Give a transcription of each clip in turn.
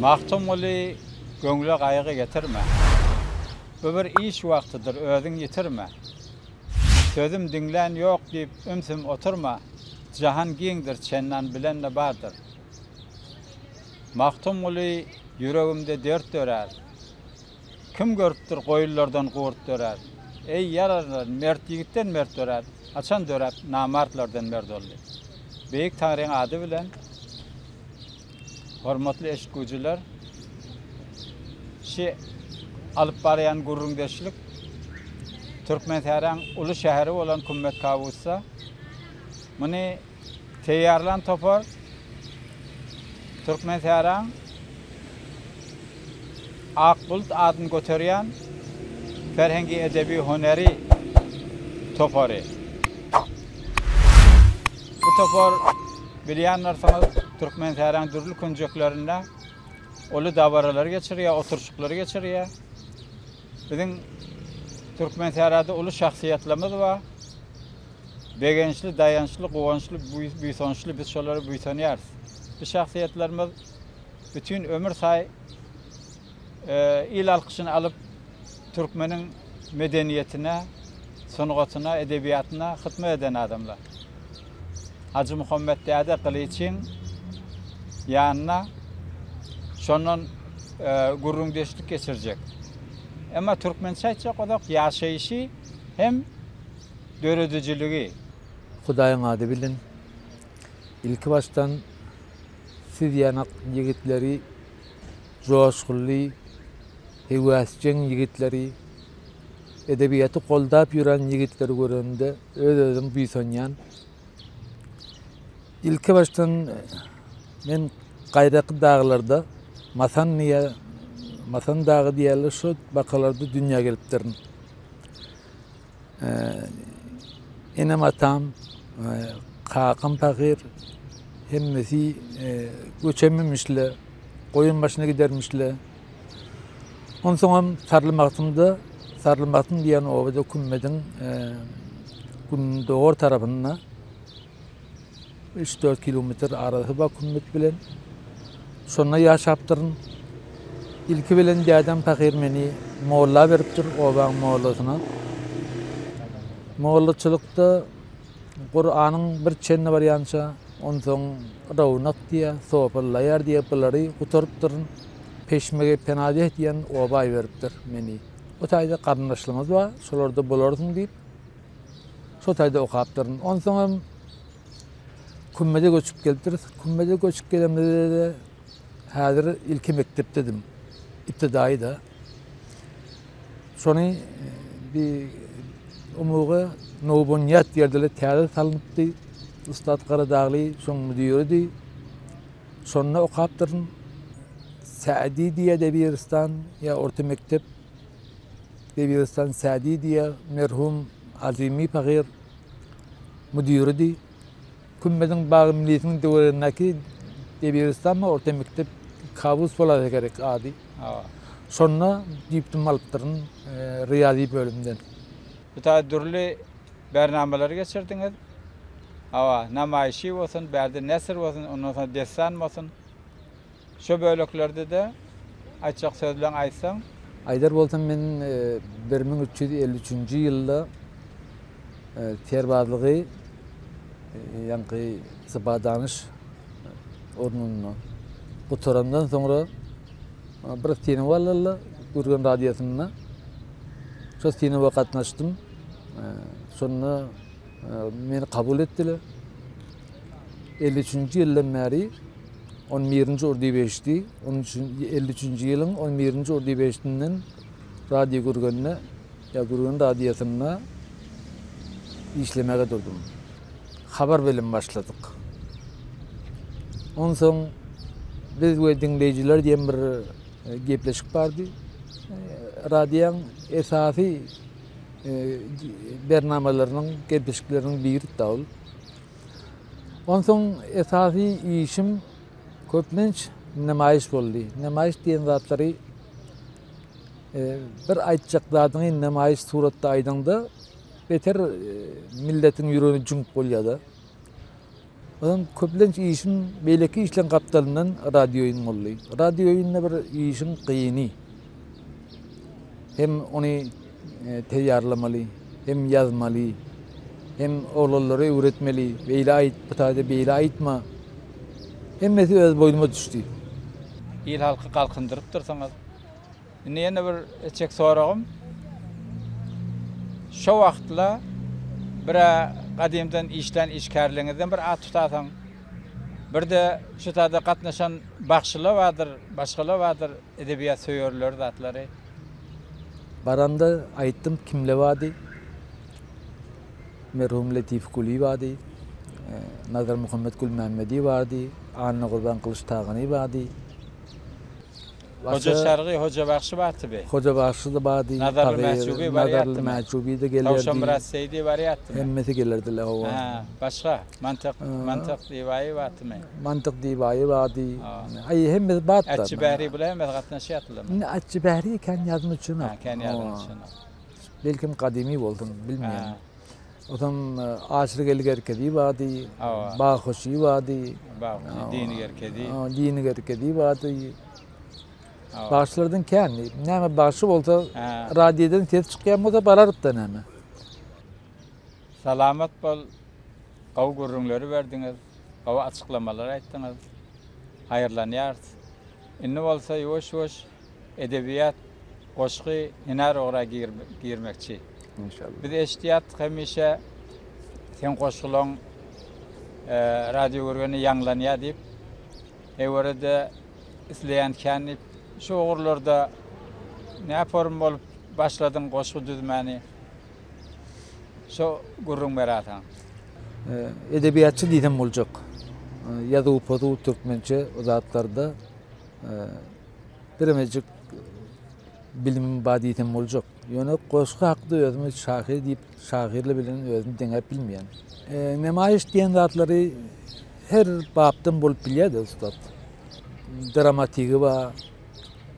Maktum oli göňüle gaýgy getirme. Bu bir iş wagtydyr, özüň yitirme. Sözüm dinlän ýok diýip ümsüm oturma. Jahan giňdir, çennan bilenle bardyr. Maktum oli yüregimde dert dörer. Kim görüpdir goýullardan gowurt dörer. Ey yararlar, mert ýigitden mert dörer. Açan dörer, namartlardan mert boldy. Beýik Taňryň ady bilen hormatly eşitgüjiler, şi alyp barýan gurrundeşlik Türkmenistanyň uly şäheri bolan Kummet Kawus'a muny teýýarlan topar Türkmenistanyň Akbulut adyny göterýän ferhengi edebi honeri topary. Bu topar bilýänler sana Türkmenistanyň dürli künjeklerinde olu dabaralar geçirýär, oturşuklary geçirýär. Biziň Türkmenistanyňda ulu şahsiýetlerimiz bar. Begençli, dayançly, gowançly, büýsonçly biz şolary büýsanýarys. Bu şahsiýetlerimiz bütün ömür say il alkyşyny alyp Türkmeniň medeniýetine, sunugatyna, edebiýatyna hytmat eden adamlar. Hacı Muhammed Däde Kılıç'ın yanına şondan gurrundeşlik geçirecek. Ama Türkmençe aýtjak odak ýaşaýyşy hem döredijiligi. Hudaýyň ady bilen ilki baştan siz ýanak ýigitleri, joşgully, hewasçyň ýigitleri, edebiýaty goldap ýüren ýigitleri görende öz-özüm büýsanýan. İlki baştan men gaýraky dağlarda Masan dağı diýerler şu bakalarda dünýä gelipdirin. Enem atam, kakam pagir, hemmesi göçememişle, koyun başına gidermişle. Ondan sonra Sarlımaktım diýen obada Kummediň Gündoğur tarapynda 3-4 kilometr arasy bar Kummet bilen. Şonda ýaşapdyryn. İlki bilen dädem pagir meni molla beripdir, obaň mollasyna. Mollaçylykda Qur'anyň bir çenne barýança, ondan soň Rawnak diýe, Sopallaýar diýe bulary guturypdyryn. Peşmege penadeh diýen obay beripdir meni. O taýda garyndaşlymyz bar, şolarda bolarsyň diýip şo taýda okapdyryn. Ondan soň Kummede göçüp gelipdir. Kummede göçüp gelemde häzir ilki mektepdedim. İptidaý da. Şonu bir umugy Nowbonyat ýerde täze salynıpdy. Ustad Garadagly şoň müdiri. Şonda okapdyryn. Sa'di diýe Debiristan ýa orta mektep Debiristan Sa'di diýe merhum Azimi pagir müdiri. Kummediň bagy milletiniň döwründäki Debiristan orta mektep Kawus bolady gerek ady. Şonda diplom alypdyryn riýazy bölümden. Bu taýda dürli bernameler geçirdiňiz. Namaýşy bolsun, bärde nesir bolsun, ondan soň dessan bolsun. Şo böleklerde de açyk söz bilen aýtsaň. Aýdar bolsam men 1353-nji ýylda terbazlygy ýa-ni Zıbadanış ornundan oturandan sonra bir sene Gürgen radyosyna şu sene katnaşdym. Sonra meni kabul etdiler. 53-nji ýyldan bäri 11-nji urdy 53-nji ýylyň 11-nji urdy 5-inden radio Gürgen'ne ýa Gürgen radyosyna işlemege durdum. Habar bilen başladyk. Ondan soň biz we dinleýijiler diýen bir gepleşik bardy. Radioň esasy bernamelerini, gepleşikleriniň biri däl. Ondan soň esasy işim köplenç nemaýiş boldy. Nemaýiş diýen zatlary bir aýtjak zadyny nemaýiş suratda aýdanda beter milletiň ýüregini jüňüp bolýar. Adam köplenç işin beyleki işlen kaptalından radyoyun bolly. Radyoyunda bir işin kıyını. Hem onu teyarlamalı, hem yazmalı, hem oğulları öğretmeli. Beyle ait, bıtayda beyle aitma. Hem mesi öz boynuma düştü. İl halkı kalkındırıp dursanız. Neyine bir çek sorağım. Şu vaxtla bir qadimden işlen işkärliňizden bir at tutatan. Bir de şu tada qatnaşan baxşylar vardır, başgalar vardır, edebiyat söýerler zatlary. Baranda aytdım kimle vadi? Merhum Latif Kuli vadi. Nazar Muhammed Kul Mehmedi vadi. Anna Qurban Kılıç Tağani vadi. Hoca Şargı, Hoca Baxşı batı be. Hoca Baxşı da vadi. Nazarlı Mehcubi var yattı. Nazarlı Mehcubi de gelirdi. Tavşan Murat Seydi var yattı. Emmeti gelirdiler hova. Ha, başka mantık divayı batı mı? Mantık divayı vadi. Ay hemmeti battı. Etçi Behri bile hemmeti qatnaşyatlar mı? Etçi Behri kan yazmıçın. Ha, kan yazmıçın. Belkim kadimi oldum bilmiyorum. Otam aşırı gelgerkedi vadi. Bağhoşi vadi. Bağhoşi dini gerkedi. Dini gerkedi vadi. Başlardan kendi. Näme başı bolsa radyodan tez çıkýan bolsa bararyp da näme. Salamat bol. Gaw gurrunlary berdiňiz. Gaw açıklamalar aýtdyňyz. Haýyrlanýar. Inni bolsa ýoş-ýoş edebiyat, goşgy, hinar ora girmekçi. İnşallah. Biz eşdiyat hemişe sen goşgylaň radio görgeni ýanglanýar diýip ewerede isleýän känip şu ogurlarda ne form bolup başladyň goşgy düzmäni. Şu gurrun beratan. Edebiyatçı diýsem boljak. Ýazyp podu türkmençe uzatlarda biremejik bilim bar diýsem boljak. Ýöne goşgy hakda özümi şahyr diýip şahyrly bilen özüni deňep bilmeýän. Nemaýiş diýen zatlary her babdan bolup bilýär ustat. Dramatigi var,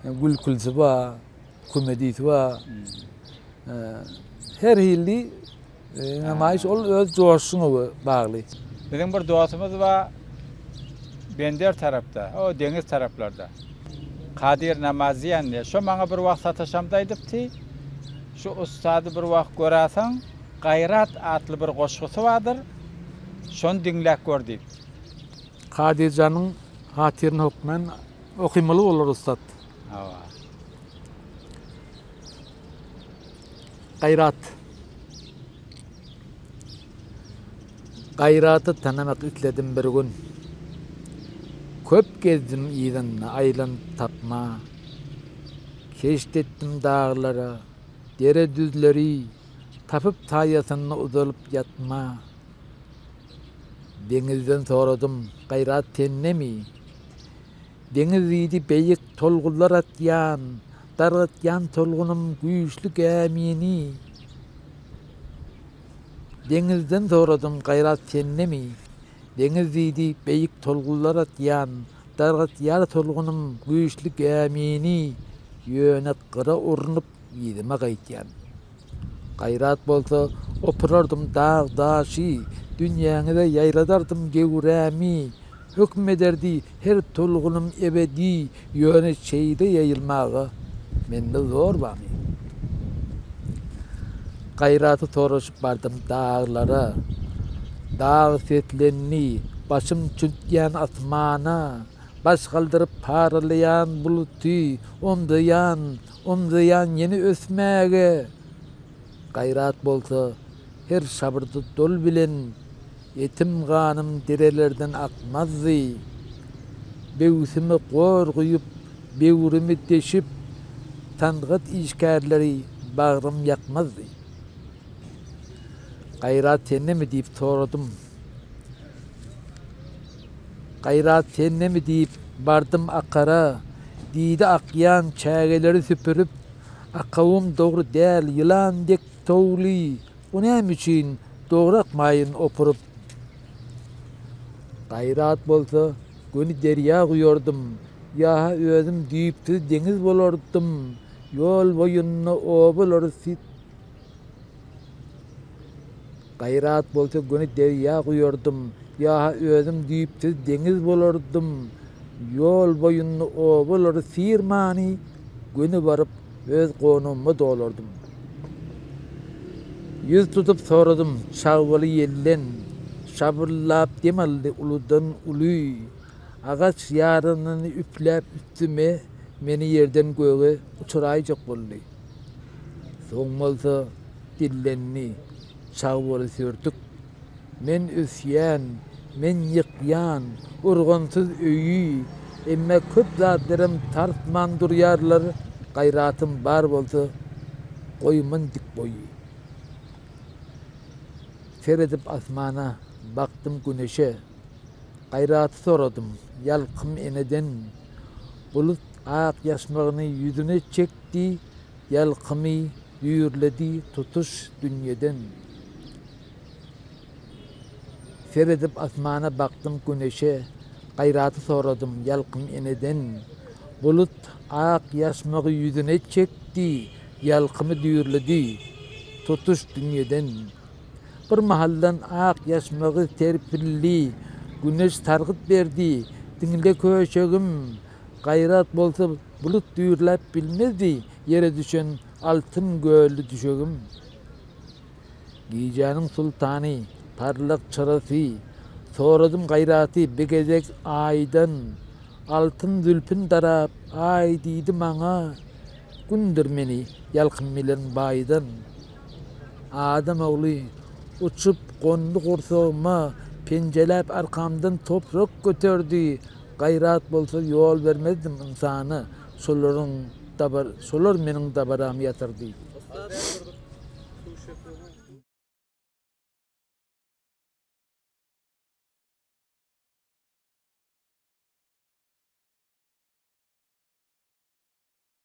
gülkülsi var, komedisi var. Her hilli nemaýiş ol öz joşuňa bagly. Bizim bir doatymyz var. Bender tarapda, o deňiz taraplarda. Kadir Namaziýan diýe. Şo maňa bir wagt sataşamda aýdypdy. Şu ustady bir wagt göräseň, Gaýrat atly bir goşgusy bardyr. Şonu dinläp gördik. Kadirjanyň hatirini hukmen okumalı bolar ustat. Gaýrat. Gaýraty tanamak itledim bir gün. Köp gezdim ýygyny aýlan tapma. Keşdetdim dağlara, dere düzleri, tapıp taýasyny uzalyp yatma. Deňizden soradım, gaýrat tennemi? Deňiz ýydy beýik tolgular atýan, dargatýan tolgunum güýçlü gemini. Deňizden soradım, gaýrat tennemi? Deňiz ýydy beýik tolgular atýan, dargatýan tolgunum güýçlü gemini. Ýöne gyra urunup ýydyma gaýtýan. Gaýrat bolsa opurardım dağ daşy, dünýäňde ýaýradardım gewrämi. Hükmederdi her tolgunum ebedi, ýöne şeýde ýaýylmagy mende zor bamy. Gaýraty toraşyp bardım dağlara, dağ setlenni, başym çüntýän asmana, baş galdyryp parlayan buluty, ondayan yeni ösmäge. Gaýrat bolsa her sabırdy dol bilen yetim ganym derelerden akmazdy. Bewsimi gorguýup, bewrimi deşip, tangat işkärleri bagrym ýakmazdy. Gaýrat tennemi diýip soradym. Gaýrat tennemi diýip bardım akara, diýdi akýan çägeleri süpürüp, akawym dogry däl, ýylan dek towly, bu näme üçin dogry akmaýyn opurup. Gaýrat bolsa, göni derýa guýardym, ýa özüm diýipdi deňiz bolardym, ýol boýuny obalar sit. Gayrat bolsa göni derya kuyordum. Ya özüm düýpsiz deňiz bolardym. Yol boýunly obalar sirmani göni baryp öz gonumma dolardym. Yüz tutup soradım çağbaly yellen. Şabırlap demeldi uludan uluy. Agaç yaranyny üpläp üstüme meni yerden göge uçuraýjak boldy. Soň bolsa dillenni çağbaly sürtük. Men üsýän, men ýykýan, urgansız öýü, emme köp zatlarym tartman durýarlar, gaýratym bar bolsa goýman dik boýy. Seredip asmana, baktım güneşe, gayratı soradım, yalkım eneden, bulut ak yaşmağını yüzüne çekti, yalkımı düğürledi tutuş dünyeden. Seredip asmana baktım güneşe, gayratı soradım, yalkım eneden, bulut ak yaşmağı yüzüne çekti, yalkımı düğürledi tutuş dünyeden. Bir mahaldan ak yaşmağı terpilli, güneş targıt berdi, diňle köşegim, gayrat bolsa bulut düýürläp bilmezdi, yere düşen altın göllü düşegim. Gijanyň sultany, parlak çarasy, soradım gayraty begezek aýdan, altın zülpün darap, ay diýdi maňa, gündür meni yalkym bilen baýdan. Adam ogly uçup gondu gursagma, penjelep arkamdan toprak göterdi. Gayrat bolsa yol vermezdim insany, solar meniň dabaram ýatyrdy.